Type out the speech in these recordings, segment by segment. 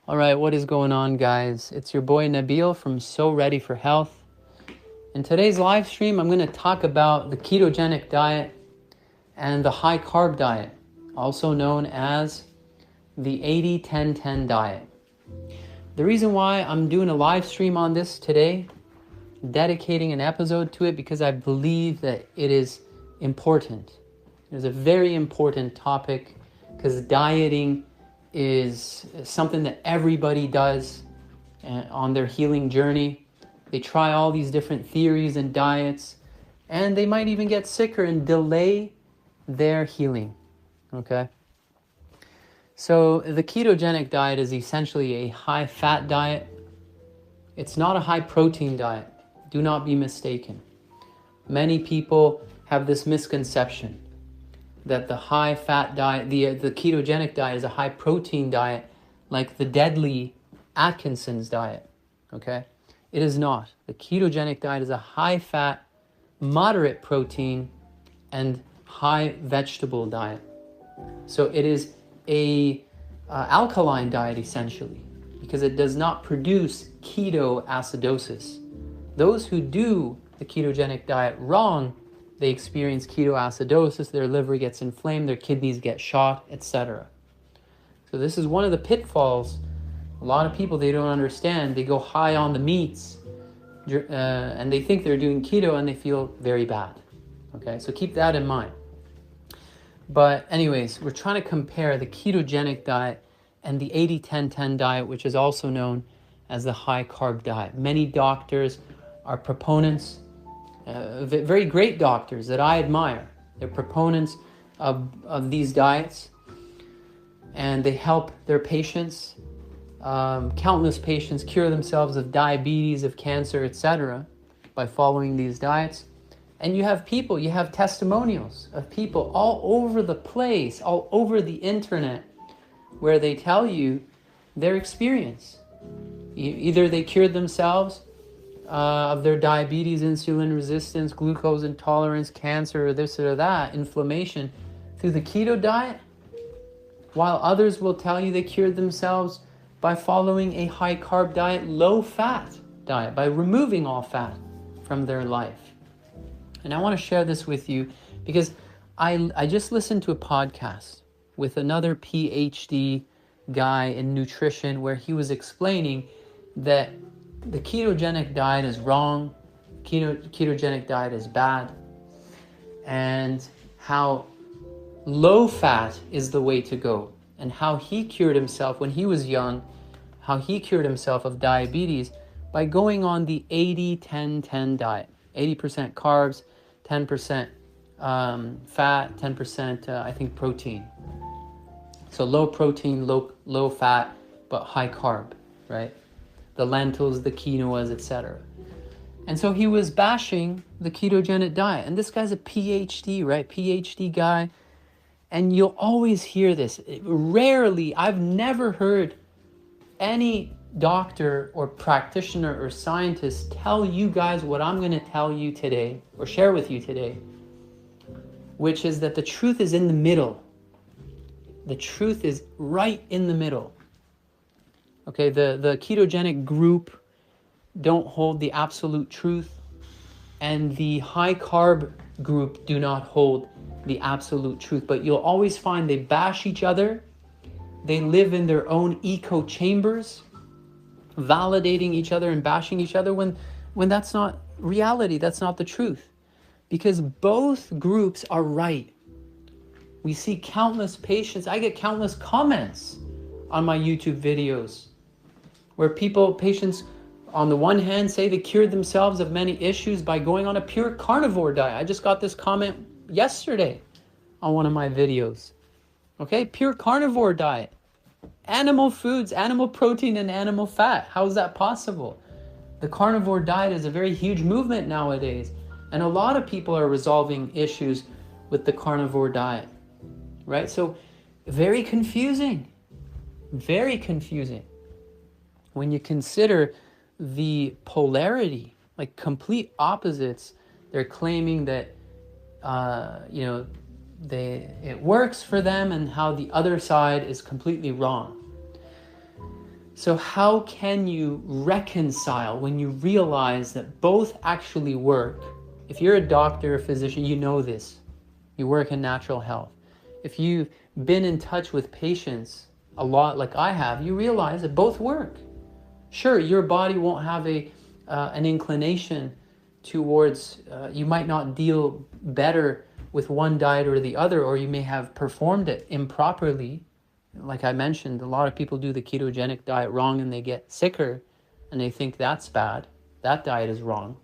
All right, what is going on, guys? It's your boy Nabil from So Ready for Health. In today's live stream, I'm going to talk about the ketogenic diet and the high carb diet, also known as the 80-10-10 diet. The reason why I'm doing a live stream on this today, dedicating an episode to it, because I believe that it is important. It is a very important topic because dieting is something that everybody does on their healing journey. They try all these different theories and diets, and they might even get sicker and delay their healing. Okay? So the ketogenic diet is essentially a high-fat diet. It's not a high-protein diet. Do not be mistaken. Many people have this misconception that the high-fat diet, the ketogenic diet is a high-protein diet like the deadly Atkinson's diet, okay? It is not. The ketogenic diet is a high-fat, moderate protein, and high vegetable diet. So it is a alkaline diet, essentially, because it does not produce ketoacidosis. Those who do the ketogenic diet wrong, they experience ketoacidosis, their liver gets inflamed, their kidneys get shot, etc. So this is one of the pitfalls. A lot of people, they don't understand. They go high on the meats and they think they're doing keto and they feel very bad. Okay, so keep that in mind. But anyways, we're trying to compare the ketogenic diet and the 80-10-10 diet, which is also known as the high carb diet. Many doctors are proponents, very great doctors that I admire. They're proponents of these diets, and they help their patients, countless patients, cure themselves of diabetes, of cancer, etc. by following these diets. And you have people, you have testimonials of people all over the place, all over the internet, where they tell you their experience. Either they cured themselves of their diabetes, insulin resistance, glucose intolerance, cancer, or this or that, inflammation, through the keto diet, while others will tell you they cured themselves by following a high carb diet, low fat diet, by removing all fat from their life. And I want to share this with you because I just listened to a podcast with another PhD guy in nutrition where he was explaining that the ketogenic diet is wrong, ketogenic diet is bad, and how low fat is the way to go, and how he cured himself when he was young, how he cured himself of diabetes by going on the 80-10-10 diet. 80% carbs, 10% fat, 10% I think protein. So low protein, low fat, but high carb, right? The lentils, the quinoas, etc. And so he was bashing the ketogenic diet. And this guy's a PhD, right? PhD guy. And you'll always hear this. Rarely, I've never heard any doctor or practitioner or scientist tell you guys what I'm going to tell you today, or share with you today, which is that the truth is in the middle. The truth is right in the middle. Okay, the ketogenic group don't hold the absolute truth, and the high carb group do not hold the absolute truth. But you'll always find they bash each other. They live in their own echo chambers, validating each other and bashing each other when that's not reality, that's not the truth. Because both groups are right. We see countless patients, I get countless comments on my YouTube videos where patients on the one hand say they cured themselves of many issues by going on a pure carnivore diet. I just got this comment yesterday on one of my videos. Okay, pure carnivore diet. Animal foods, animal protein, and animal fat. How is that possible? The carnivore diet is a very huge movement nowadays, and a lot of people are resolving issues with the carnivore diet, right? So very confusing, very confusing. When you consider the polarity, like complete opposites, they're claiming that, it works for them and how the other side is completely wrong. So how can you reconcile when you realize that both actually work? If you're a doctor, a physician, you know this. You work in natural health. If you've been in touch with patients a lot like I have, you realize that both work. Sure, your body won't have an inclination towards, you might not deal better with one diet or the other, or you may have performed it improperly. Like I mentioned, a lot of people do the ketogenic diet wrong and they get sicker and they think that's bad. That diet is wrong.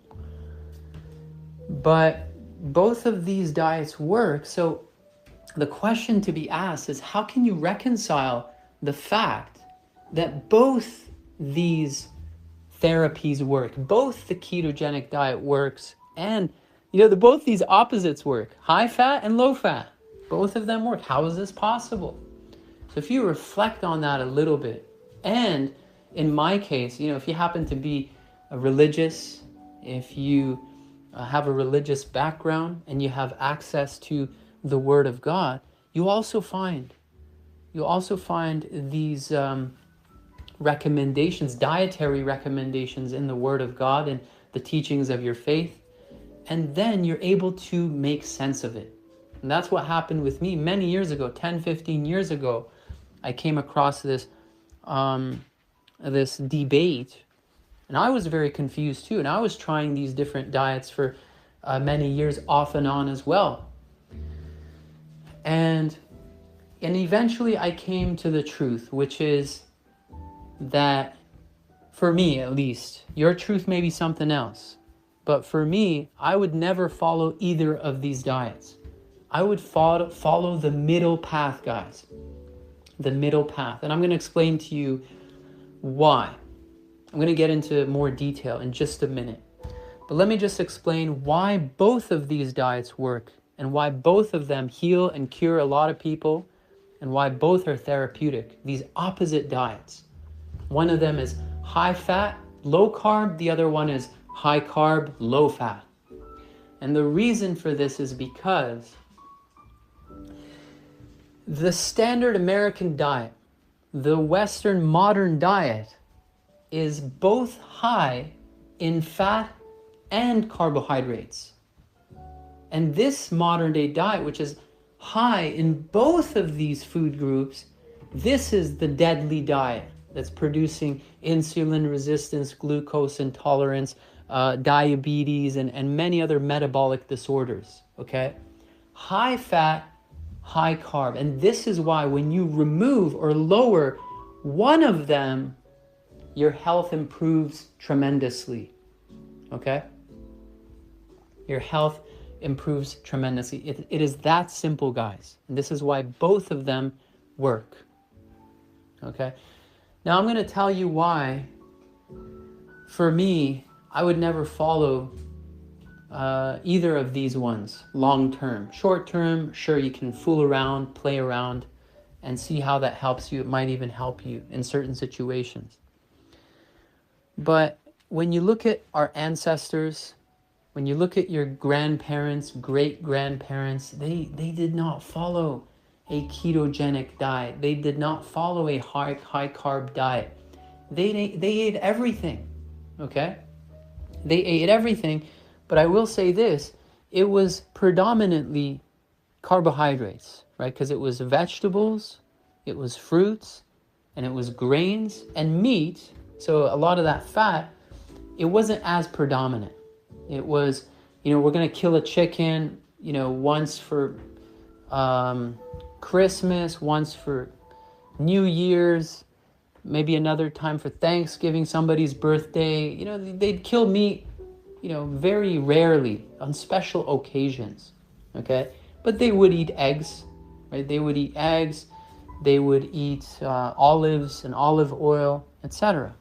But both of these diets work. So the question to be asked is, how can you reconcile the fact that both these therapies work? Both the ketogenic diet works, and both these opposites work. High fat and low fat. Both of them work. How is this possible? So if you reflect on that a little bit, and in my case, if you happen to be a religious, if you have a religious background and you have access to the Word of God, you also find these recommendations, dietary recommendations in the Word of God and the teachings of your faith, and then you're able to make sense of it. And that's what happened with me many years ago, 10, 15 years ago. I came across this debate, and I was very confused too, and I was trying these different diets for many years off and on as well. And eventually I came to the truth, which is that, for me at least, your truth may be something else, but for me, I would never follow either of these diets. I would follow the middle path, guys. The middle path. And I'm going to explain to you why. I'm going to get into more detail in just a minute. But let me just explain why both of these diets work and why both of them heal and cure a lot of people and why both are therapeutic. These opposite diets. One of them is high fat, low carb. The other one is high carb, low fat. And the reason for this is because the standard American diet, the Western modern diet, is both high in fat and carbohydrates. And this modern day diet, which is high in both of these food groups, this is the deadly diet that's producing insulin resistance, glucose intolerance, diabetes, and many other metabolic disorders, okay? High fat, high carb. And this is why when you remove or lower one of them, your health improves tremendously, okay? Your health improves tremendously. It is that simple, guys. And this is why both of them work, okay? Now I'm going to tell you why, for me, I would never follow either of these ones long term. Short term, sure, you can fool around, play around, and see how that helps you. It might even help you in certain situations. But when you look at our ancestors, when you look at your grandparents, great-grandparents, they did not follow a ketogenic diet. They did not follow a high carb diet. They ate everything, okay? They ate everything, but I will say this, it was predominantly carbohydrates, right? Because it was vegetables, it was fruits, and it was grains and meat. So a lot of that fat, it wasn't as predominant. It was, we're going to kill a chicken, once for Christmas, once for New Year's, maybe another time for Thanksgiving, somebody's birthday. They'd kill meat, very rarely on special occasions, okay? But they would eat eggs, right? They would eat eggs, they would eat olives and olive oil, etc.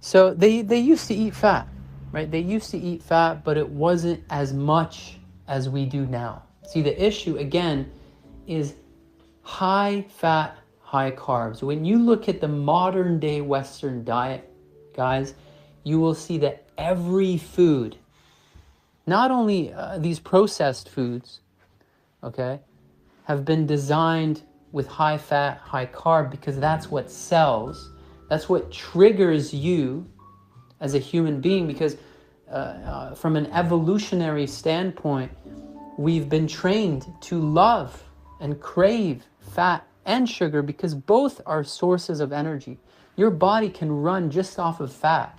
So they used to eat fat, right? They used to eat fat, but it wasn't as much as we do now. See, the issue, again, is high fat, high carbs. When you look at the modern day Western diet, guys, you will see that every food, not only these processed foods, okay, have been designed with high fat, high carb, because that's what sells. That's what triggers you as a human being, because from an evolutionary standpoint, we've been trained to love and crave fat and sugar because both are sources of energy. Your body can run just off of fat,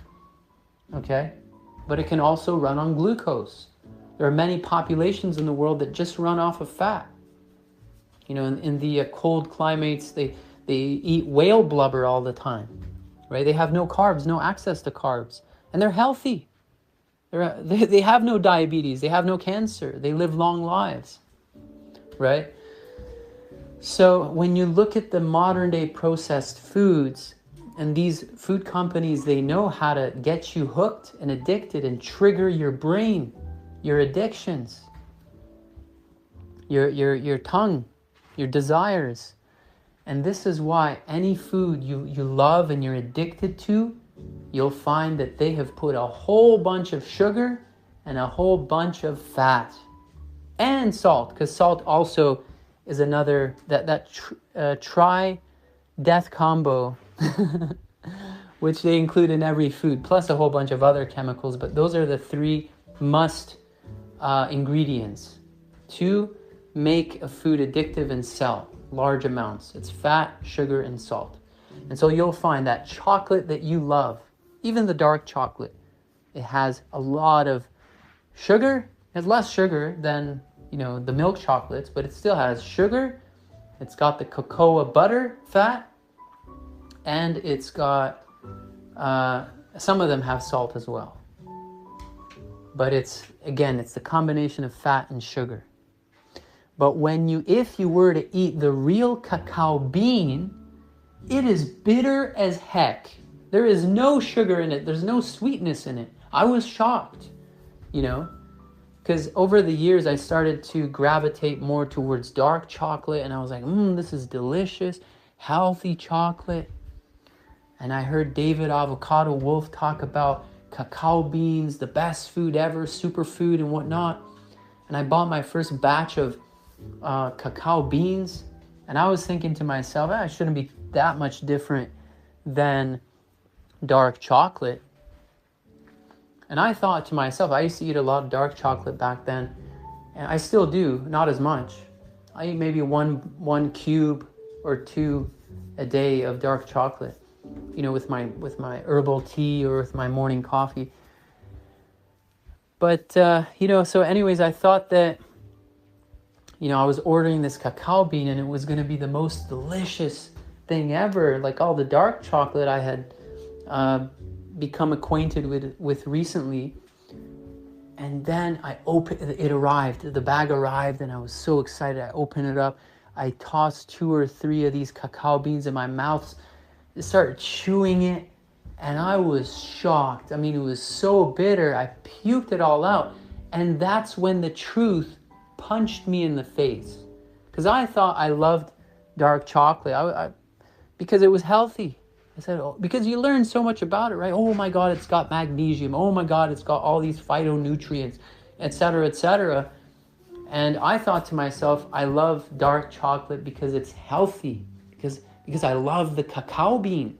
okay? But it can also run on glucose. There are many populations in the world that just run off of fat. You know, in the cold climates, they eat whale blubber all the time, right? They have no carbs, no access to carbs, and they're healthy. They have no diabetes, they have no cancer, they live long lives, right? So when you look at the modern day processed foods, and these food companies, they know how to get you hooked and addicted and trigger your brain, your addictions, your tongue, your desires. And this is why any food you love and you're addicted to, you'll find that they have put a whole bunch of sugar and a whole bunch of fat and salt, because salt also is another, tri-death combo, which they include in every food, plus a whole bunch of other chemicals. But those are the three must ingredients to make a food addictive and sell large amounts. It's fat, sugar, and salt. And so you'll find that chocolate that you love, even the dark chocolate, it has a lot of sugar. It has less sugar than, you know, the milk chocolates, but it still has sugar. It's got the cocoa butter fat, and it's got, some of them have salt as well. But it's the combination of fat and sugar. But if you were to eat the real cacao bean, it is bitter as heck. There is no sugar in it. There's no sweetness in it. I was shocked, you know, because over the years I started to gravitate more towards dark chocolate, and I was like, this is delicious, healthy chocolate. And I heard David Avocado Wolf talk about cacao beans, the best food ever, superfood and whatnot. And I bought my first batch of cacao beans, and I was thinking to myself, I shouldn't be that much different than dark chocolate. And I thought to myself, I used to eat a lot of dark chocolate back then, and I still do, not as much. I eat maybe one cube or two a day of dark chocolate, you know, with my herbal tea or with my morning coffee. But you know, so anyways, I thought that, you know, I was ordering this cacao bean and it was going to be the most delicious thing ever, like all the dark chocolate I had become acquainted with recently. And then it arrived, the bag arrived, and I was so excited. I opened it up, I tossed 2 or 3 of these cacao beans in my mouth, started chewing it, and I was shocked. I mean, it was so bitter, I puked it all out. And that's when the truth punched me in the face, because I thought I loved dark chocolate because it was healthy. I said, because you learn so much about it, right? Oh my God, it's got magnesium. Oh my God, it's got all these phytonutrients, etc., etc. And I thought to myself, I love dark chocolate because it's healthy, because I love the cacao bean,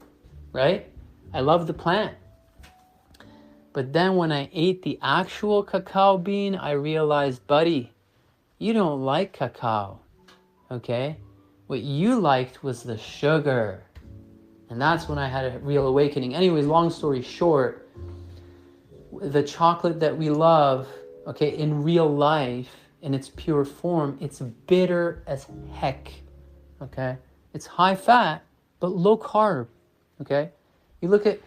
right? I love the plant. But then when I ate the actual cacao bean, I realized, buddy, you don't like cacao, okay? What you liked was the sugar. And that's when I had a real awakening. Anyways, long story short, the chocolate that we love, okay, in real life, in its pure form, it's bitter as heck, okay? It's high fat, but low carb, okay? You look at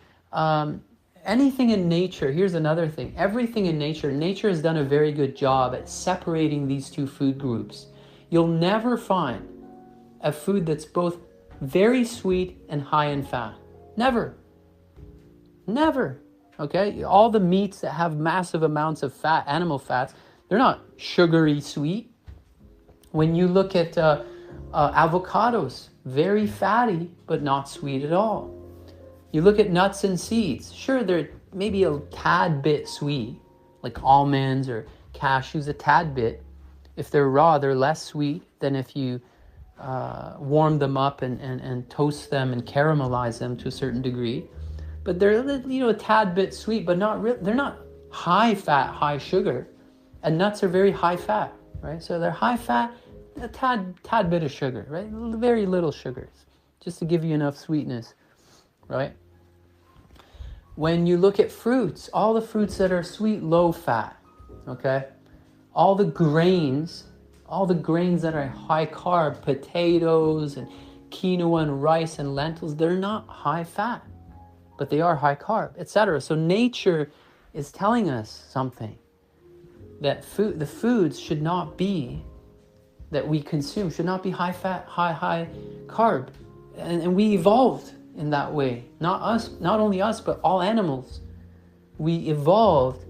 anything in nature. Here's another thing. Everything in nature has done a very good job at separating these two food groups. You'll never find a food that's both very sweet and high in fat. Never. Okay? All the meats that have massive amounts of fat, animal fats, they're not sugary sweet. When you look at avocados, very fatty, but not sweet at all. You look at nuts and seeds. Sure, they're maybe a tad bit sweet, like almonds or cashews, a tad bit. If they're raw, they're less sweet than if you warm them up and toast them and caramelize them to a certain degree. But they're, a tad bit sweet, but they're not high fat, high sugar. And nuts are very high fat, right? So they're high fat, a tad bit of sugar, right? Very little sugars, just to give you enough sweetness, right? When you look at fruits, all the fruits that are sweet, low fat, okay? All the grains that are high carb, potatoes and quinoa and rice and lentils, they're not high fat, but they are high carb, etc. So nature is telling us something, that the foods should not be, that we consume, should not be high fat, high carb. And we evolved in that way. Not only us, but all animals. We evolved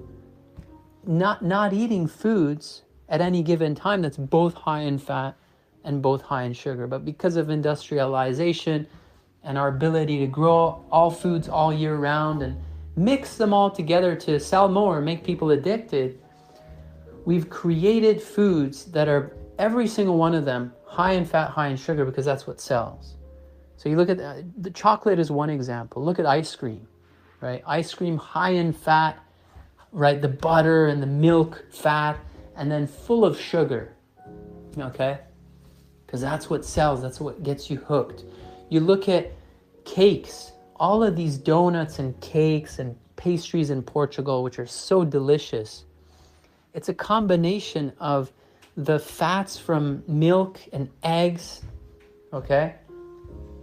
not eating foods at any given time that's both high in fat and both high in sugar. But because of industrialization and our ability to grow all foods all year round and mix them all together to sell more, make people addicted, we've created foods that are, every single one of them, high in fat, high in sugar, because that's what sells. So you look at the chocolate is one example. Look at ice cream, right? Ice cream high in fat, right? The butter and the milk fat, and then full of sugar, okay? Because that's what sells. That's what gets you hooked. You look at cakes, all of these donuts and cakes and pastries in Portugal, which are so delicious. It's a combination of the fats from milk and eggs, okay?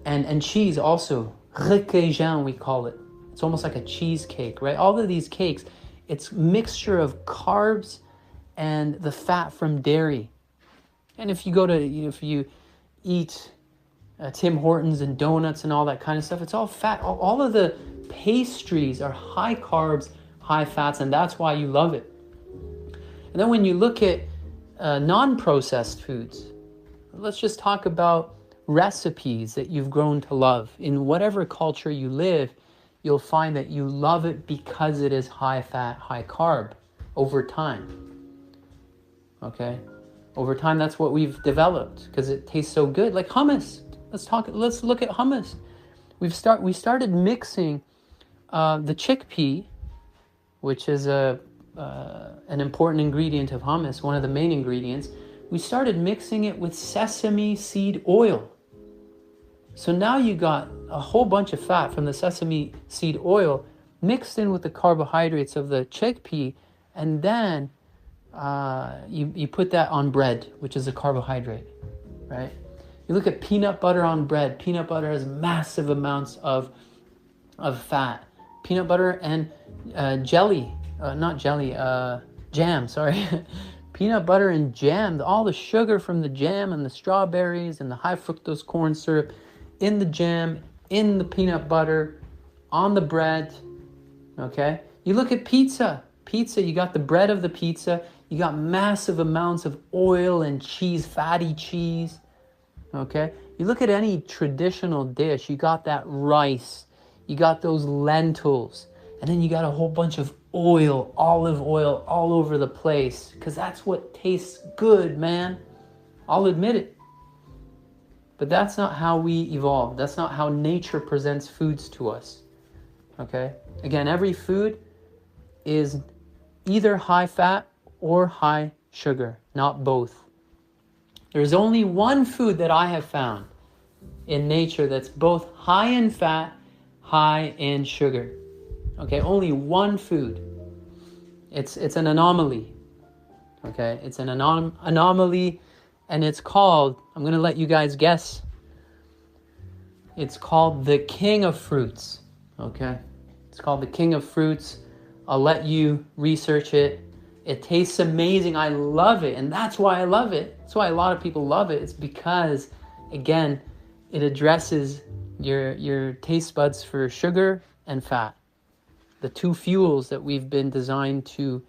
And cheese also, requeijão we call it. It's almost like a cheesecake, right? All of these cakes, it's mixture of carbs and the fat from dairy. And if you go to, if you eat Tim Hortons and donuts and all that kind of stuff, it's all fat. All of the pastries are high carbs, high fats, and that's why you love it. And then when you look at non-processed foods, let's just talk about recipes that you've grown to love. In whatever culture you live, you'll find that you love it because it is high fat, high carb over time. Okay? Over time, that's what we've developed because it tastes so good. Like hummus. Let's look at hummus. We started mixing the chickpea, which is an important ingredient of hummus, one of the main ingredients. We started mixing it with sesame seed oil. So now you got a whole bunch of fat from the sesame seed oil mixed in with the carbohydrates of the chickpea, and then you put that on bread, which is a carbohydrate, right? You look at peanut butter on bread. Peanut butter has massive amounts of fat. Peanut butter and jam, sorry. Peanut butter and jam, all the sugar from the jam and the strawberries and the high fructose corn syrup in the jam, in the peanut butter, on the bread, okay? You look at pizza. Pizza, you got the bread of the pizza. You got massive amounts of oil and cheese, fatty cheese, okay? You look at any traditional dish, you got that rice, you got those lentils, and then you got a whole bunch of oil, olive oil all over the place, because that's what tastes good, man. I'll admit it. But that's not how we evolve. That's not how nature presents foods to us, okay? Again, every food is either high fat or high sugar, not both. There's only one food that I have found in nature that's both high in fat, high in sugar. Okay, only one food. It's an anomaly. Okay, it's an anomaly, and it's called, I'm going to let you guys guess. It's called the king of fruits. Okay, it's called the king of fruits. I'll let you research it. It tastes amazing. I love it, and that's why I love it. That's why a lot of people love it. It's because, again, it addresses your taste buds for sugar and fat, the two fuels that we've been designed to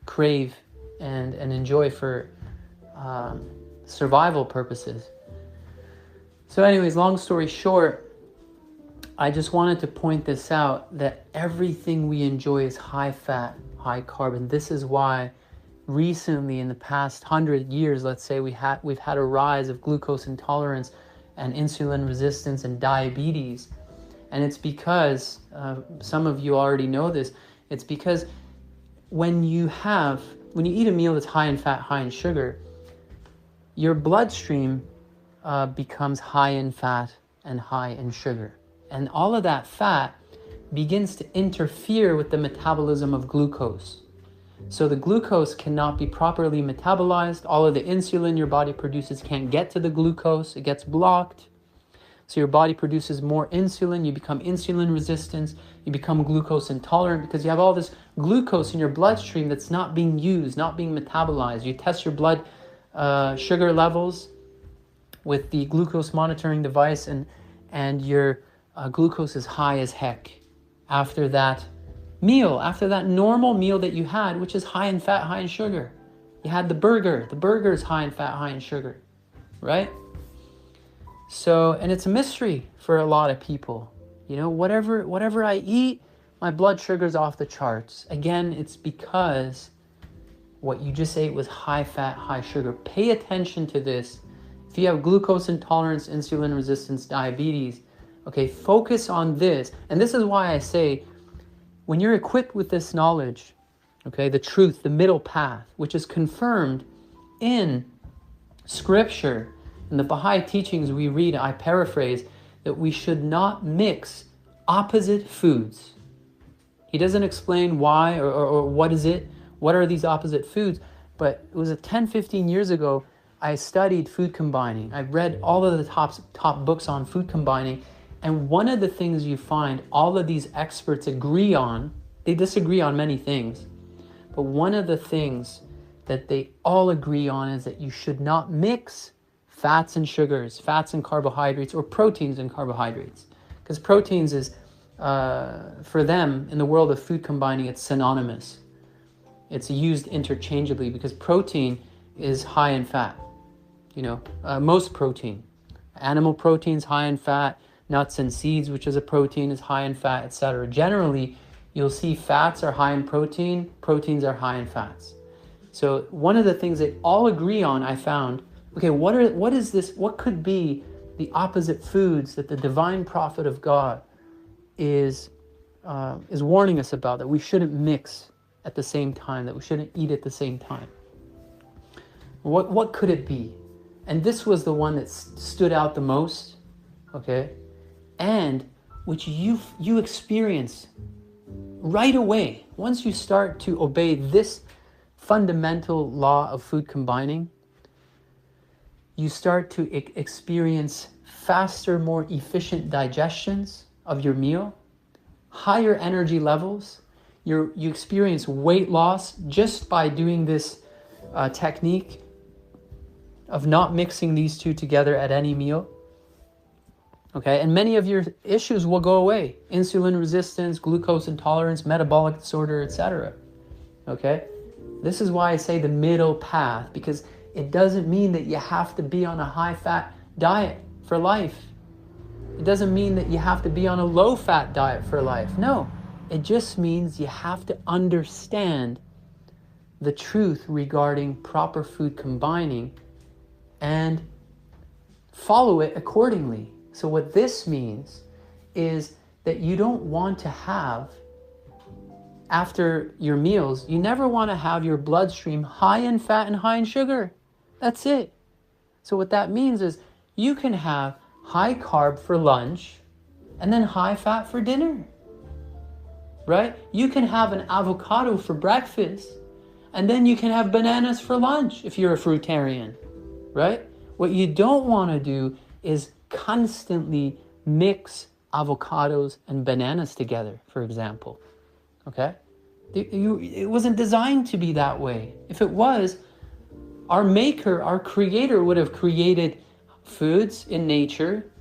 crave and enjoy for survival purposes. So anyways, long story short, I just wanted to point this out, that everything we enjoy is high fat, high carb, and this is why recently in the past 100 years, let's say, we've had a rise of glucose intolerance and insulin resistance and diabetes. And it's because, some of you already know this, it's because when you eat a meal that's high in fat, high in sugar, your bloodstream becomes high in fat and high in sugar. And all of that fat begins to interfere with the metabolism of glucose. So the glucose cannot be properly metabolized. All of the insulin your body produces can't get to the glucose. It gets blocked. So your body produces more insulin. You become insulin resistant. You become glucose intolerant because you have all this glucose in your bloodstream that's not being used, not being metabolized. You test your blood sugar levels with the glucose monitoring device, and your glucose is high as heck after that meal, after that normal meal that you had, which is high in fat, high in sugar. You had the burger is high in fat, high in sugar, right? So, and it's a mystery for a lot of people. You know, whatever I eat, my blood sugar's off the charts. Again, it's because what you just ate was high fat, high sugar. Pay attention to this. If you have glucose intolerance, insulin resistance, diabetes, okay, focus on this. And this is why I say, when you're equipped with this knowledge, okay, the truth, the middle path, which is confirmed in Scripture, in the Baha'i teachings we read, I paraphrase, that we should not mix opposite foods. He doesn't explain why or what is it, what are these opposite foods, but it was 10-15 years ago, I studied food combining. I read all of the top books on food combining, and one of the things you find all of these experts agree on, they disagree on many things, but one of the things that they all agree on is that you should not mix fats and sugars, fats and carbohydrates, or proteins and carbohydrates. Because proteins is, for them, in the world of food combining, it's synonymous. It's used interchangeably because protein is high in fat. You know, most protein. Animal proteins high in fat, nuts and seeds, which is a protein, is high in fat, etc. Generally, you'll see fats are high in protein, proteins are high in fats. So one of the things they all agree on, I found, okay, what is this? What could be the opposite foods that the divine prophet of God is warning us about, that we shouldn't mix at the same time, that we shouldn't eat at the same time? What could it be? And this was the one that stood out the most, okay? And which you experience right away. Once you start to obey this fundamental law of food combining, you start to experience faster, more efficient digestions of your meal, higher energy levels. You experience weight loss just by doing this technique of not mixing these two together at any meal. Okay, and many of your issues will go away. Insulin resistance, glucose intolerance, metabolic disorder, etc. Okay, this is why I say the middle path, because it doesn't mean that you have to be on a high-fat diet for life. It doesn't mean that you have to be on a low-fat diet for life. No, it just means you have to understand the truth regarding proper food combining and follow it accordingly. So what this means is that you don't want to have, after your meals, you never want to have your bloodstream high in fat and high in sugar. That's it. So what that means is you can have high carb for lunch and then high fat for dinner, right? You can have an avocado for breakfast and then you can have bananas for lunch if you're a fruitarian, right? What you don't want to do is constantly mix avocados and bananas together, for example, okay? It wasn't designed to be that way. If it was, our maker, our creator would have created foods in nature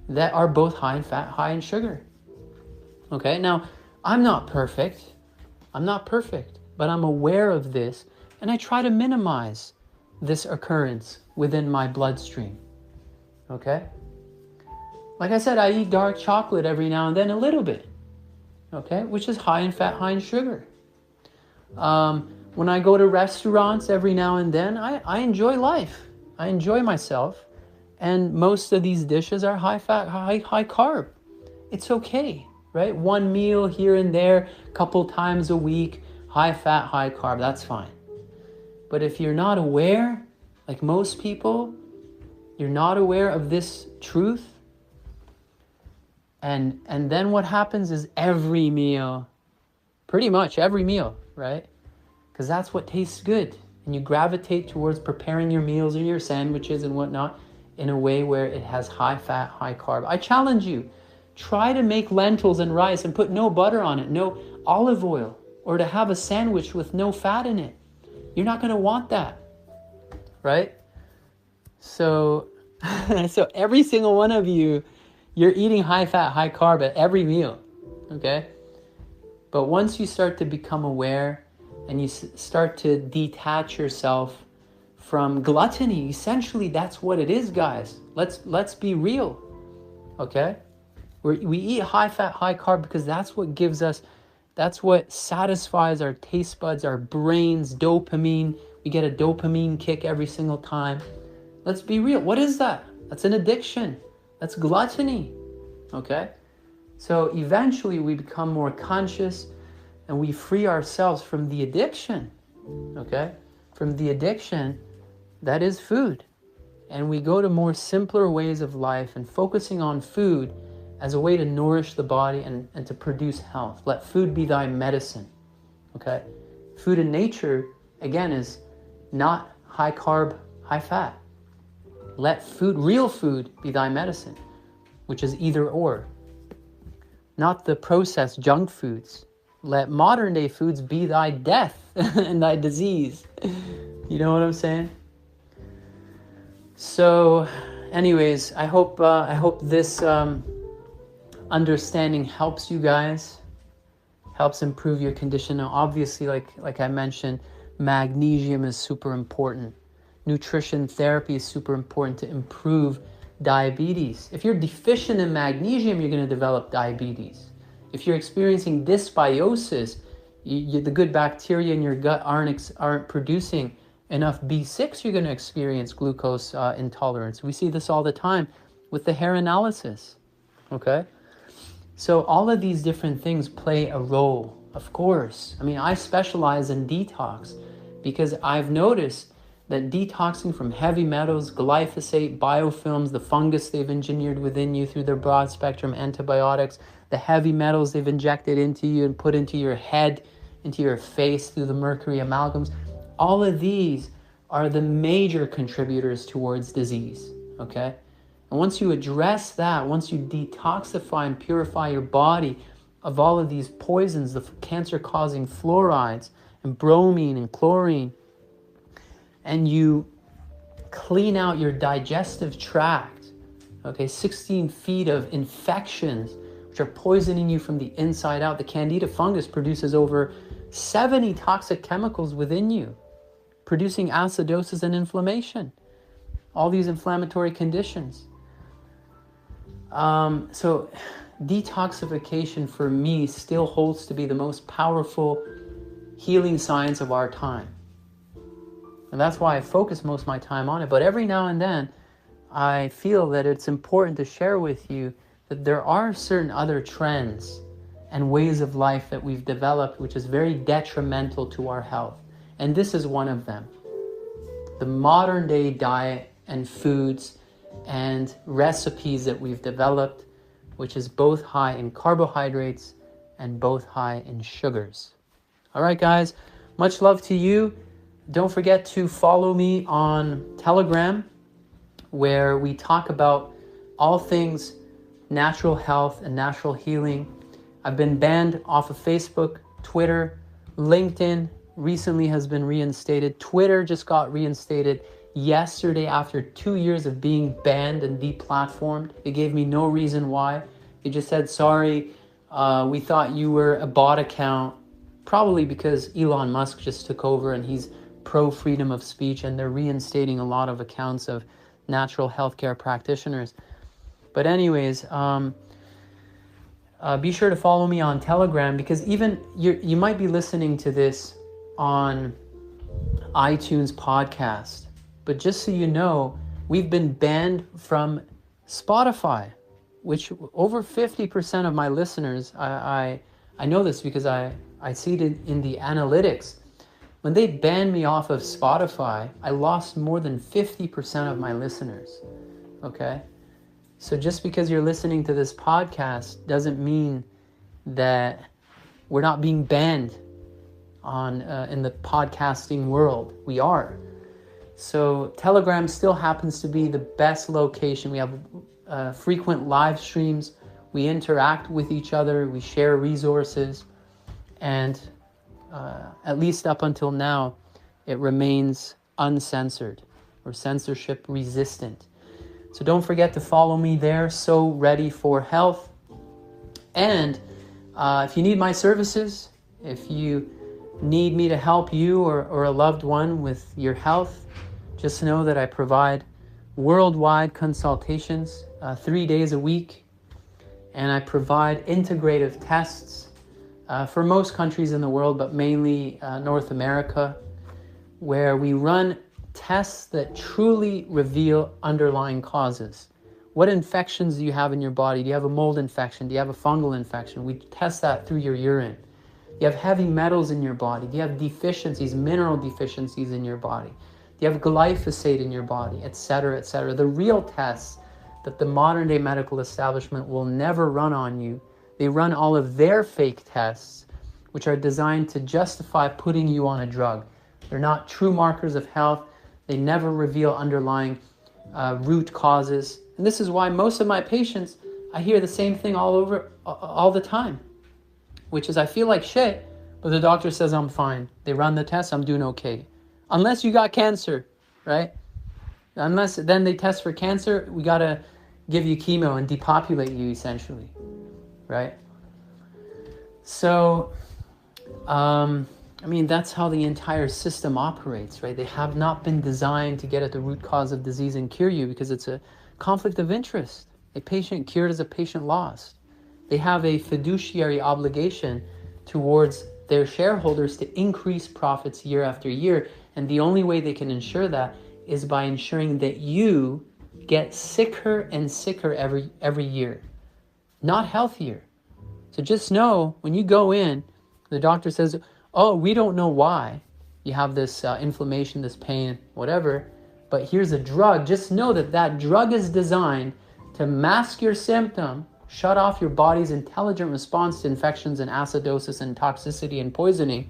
that are both high in fat, high in sugar. Okay, now I'm not perfect, but I'm aware of this and I try to minimize this occurrence within my bloodstream. Okay? Like I said, I eat dark chocolate every now and then a little bit, okay, which is high in fat, high in sugar. When I go to restaurants every now and then, I enjoy life. I enjoy myself. And most of these dishes are high fat, high carb. It's okay, right? One meal here and there, couple times a week, high fat, high carb, that's fine. But if you're not aware, like most people, you're not aware of this truth, and then what happens is every meal, pretty much every meal, right? Because that's what tastes good. And you gravitate towards preparing your meals or your sandwiches and whatnot in a way where it has high fat, high carb. I challenge you, try to make lentils and rice and put no butter on it, no olive oil, or to have a sandwich with no fat in it. You're not going to want that, right? So every single one of you, you're eating high fat, high carb at every meal, okay? But once you start to become aware and you start to detach yourself from gluttony, essentially that's what it is, guys. Let's be real, okay? We eat high fat, high carb because that's what gives us, that's what satisfies our taste buds, our brains, dopamine. We get a dopamine kick every single time. Let's be real. What is that? That's an addiction. That's gluttony, okay? So eventually we become more conscious and we free ourselves from the addiction, okay? From the addiction that is food. And we go to more simpler ways of life and focusing on food as a way to nourish the body and to produce health. Let food be thy medicine, okay? Food in nature, again, is not high carb, high fat. Let food, real food, be thy medicine, which is either or. Not the processed junk foods. Let modern day foods be thy death and thy disease. You know what I'm saying? So anyways, I hope this understanding helps you guys, helps improve your condition. Now, obviously, like I mentioned, magnesium is super important. Nutrition therapy is super important to improve diabetes. If you're deficient in magnesium, you're going to develop diabetes. If you're experiencing dysbiosis, the good bacteria in your gut aren't producing enough B6, you're going to experience glucose intolerance. We see this all the time with the hair analysis, okay? So all of these different things play a role, of course. I mean, I specialize in detox because I've noticed that detoxing from heavy metals, glyphosate, biofilms, the fungus they've engineered within you through their broad spectrum antibiotics, the heavy metals they've injected into you and put into your head, into your face through the mercury amalgams, all of these are the major contributors towards disease, okay? And once you address that, once you detoxify and purify your body of all of these poisons, the cancer-causing fluorides and bromine and chlorine, and you clean out your digestive tract, okay, 16 feet of infections, which are poisoning you from the inside out. The Candida fungus produces over 70 toxic chemicals within you, producing acidosis and inflammation, all these inflammatory conditions. So detoxification for me still holds to be the most powerful healing science of our time. And that's why I focus most of my time on it. But every now and then, I feel that it's important to share with you that there are certain other trends and ways of life that we've developed which is very detrimental to our health. And this is one of them. The modern day diet and foods and recipes that we've developed, which is both high in carbohydrates and both high in sugars. All right, guys, much love to you. Don't forget to follow me on Telegram, where we talk about all things natural health and natural healing. I've been banned off of Facebook, Twitter, LinkedIn recently has been reinstated. Twitter just got reinstated yesterday after 2 years of being banned and deplatformed. They gave me no reason why. They just said, sorry, we thought you were a bot account, probably because Elon Musk just took over and he's pro freedom of speech, and they're reinstating a lot of accounts of natural healthcare practitioners. But anyways, be sure to follow me on Telegram, because even you might be listening to this on iTunes podcast. But just so you know, we've been banned from Spotify, which over 50% of my listeners, I know this because I see it in the analytics. When they banned me off of Spotify, I lost more than 50% of my listeners, okay? So just because you're listening to this podcast doesn't mean that we're not being banned in the podcasting world. We are. So Telegram still happens to be the best location. We have frequent live streams. We interact with each other. We share resources. And at least up until now, it remains uncensored or censorship resistant. So don't forget to follow me there, So Ready for Health. And if you need my services, if you need me to help you or a loved one with your health, just know that I provide worldwide consultations 3 days a week, and I provide integrative tests for most countries in the world, but mainly North America, where we run tests that truly reveal underlying causes. What infections do you have in your body? Do you have a mold infection? Do you have a fungal infection? We test that through your urine. Do you have heavy metals in your body? Do you have deficiencies, mineral deficiencies in your body? Do you have glyphosate in your body, etc., etc.? The real tests that the modern day medical establishment will never run on you. They run all of their fake tests, which are designed to justify putting you on a drug. They're not true markers of health. They never reveal underlying root causes. And this is why most of my patients, I hear the same thing all the time, which is I feel like shit, but the doctor says I'm fine. They run the test, I'm doing okay. Unless you got cancer, right? Unless then they test for cancer, we gotta give you chemo and depopulate you essentially, right? So, that's how the entire system operates, right? They have not been designed to get at the root cause of disease and cure you because it's a conflict of interest. A patient cured is a patient lost. They have a fiduciary obligation towards their shareholders to increase profits year after year. And the only way they can ensure that is by ensuring that you get sicker and sicker every year, not healthier. So just know when you go in, the doctor says, oh, we don't know why you have this inflammation, this pain, whatever, but here's a drug. Just know that that drug is designed to mask your symptom, shut off your body's intelligent response to infections and acidosis and toxicity and poisoning,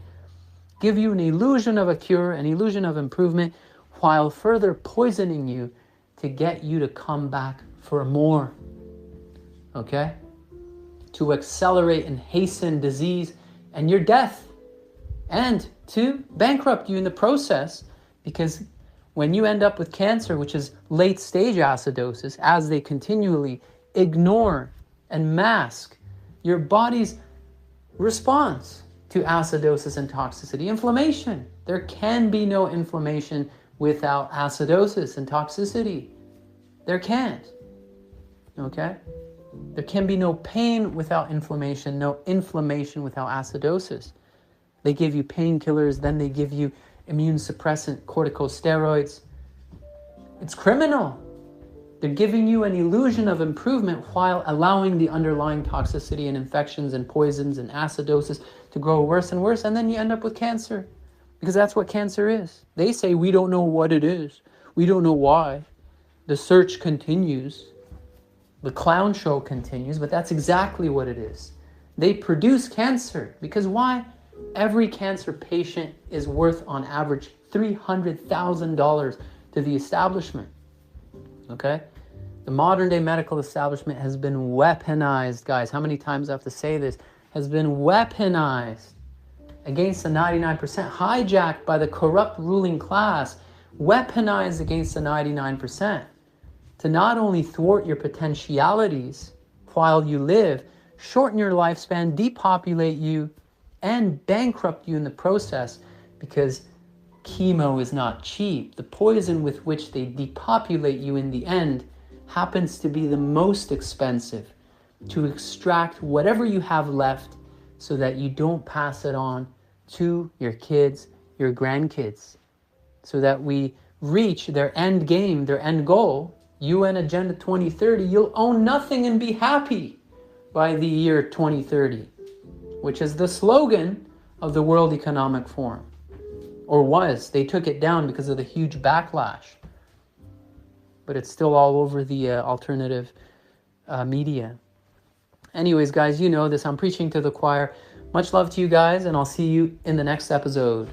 give you an illusion of a cure, an illusion of improvement, while further poisoning you to get you to come back for more, okay? To accelerate and hasten disease and your death, and to bankrupt you in the process, because when you end up with cancer, which is late stage acidosis, as they continually ignore and mask your body's response to acidosis and toxicity, inflammation. There can be no inflammation without acidosis and toxicity. There can't, okay? There can be no pain without inflammation, no inflammation without acidosis. They give you painkillers, then they give you immune suppressant corticosteroids. It's criminal. They're giving you an illusion of improvement while allowing the underlying toxicity and infections and poisons and acidosis to grow worse and worse, and then you end up with cancer, because that's what cancer is. They say we don't know what it is. We don't know why. The search continues. The clown show continues, but that's exactly what it is. They produce cancer because why? Every cancer patient is worth on average $300,000 to the establishment, okay? The modern day medical establishment has been weaponized, guys. How many times I have to say this? Has been weaponized against the 99%, hijacked by the corrupt ruling class, weaponized against the 99%. To not only thwart your potentialities while you live, shorten your lifespan, depopulate you, and bankrupt you in the process, because chemo is not cheap. The poison with which they depopulate you in the end happens to be the most expensive, to extract whatever you have left so that you don't pass it on to your kids, your grandkids. so that we reach their end game, their end goal, UN Agenda 2030, you'll own nothing and be happy by the year 2030, which is the slogan of the World Economic Forum. Or was. They took it down because of the huge backlash. But it's still all over the alternative media. Anyways, guys, you know this. I'm preaching to the choir. Much love to you guys, and I'll see you in the next episode.